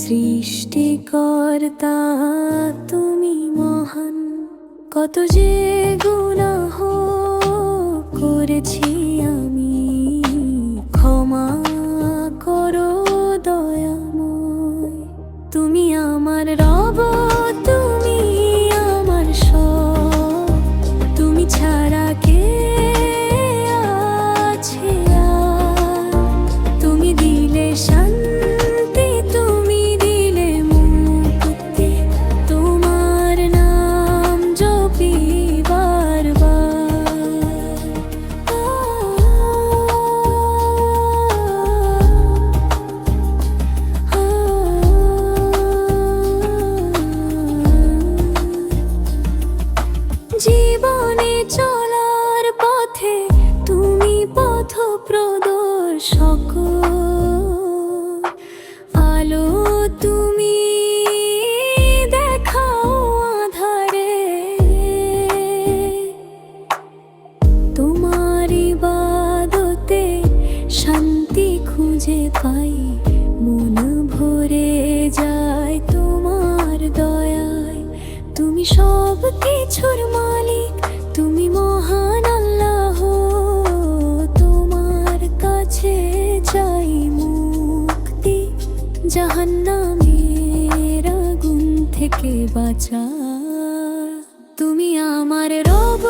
সৃষ্টিকর্তা তুমি মহান, কত যে গুনাহ করেছি আমি, ক্ষমা করো দয়াময়। তুমি আমার রব, তুমি আমার সব, তুমি ছাড়া কে আছে আর? তুমি দিলে শান্তি, তুমি দিলে মুক্তি, তোমার নাম জপি বারবার। জীবনে চলার পথে তুমি পথ প্রদর্শক, আলো তুমি দেখাও আঁধারে। তোমার ইবাদতে শান্তি খুঁজে পাই, মন ভরে যায় তোমার দয়ায়। তুমি সব কিছুর মালিক, তুমি মহান আল্লাহ, তোমার কাছে চাই মুক্তি, জাহান্নামের আগুন থেকে বাঁচা। তুমি আমার রব।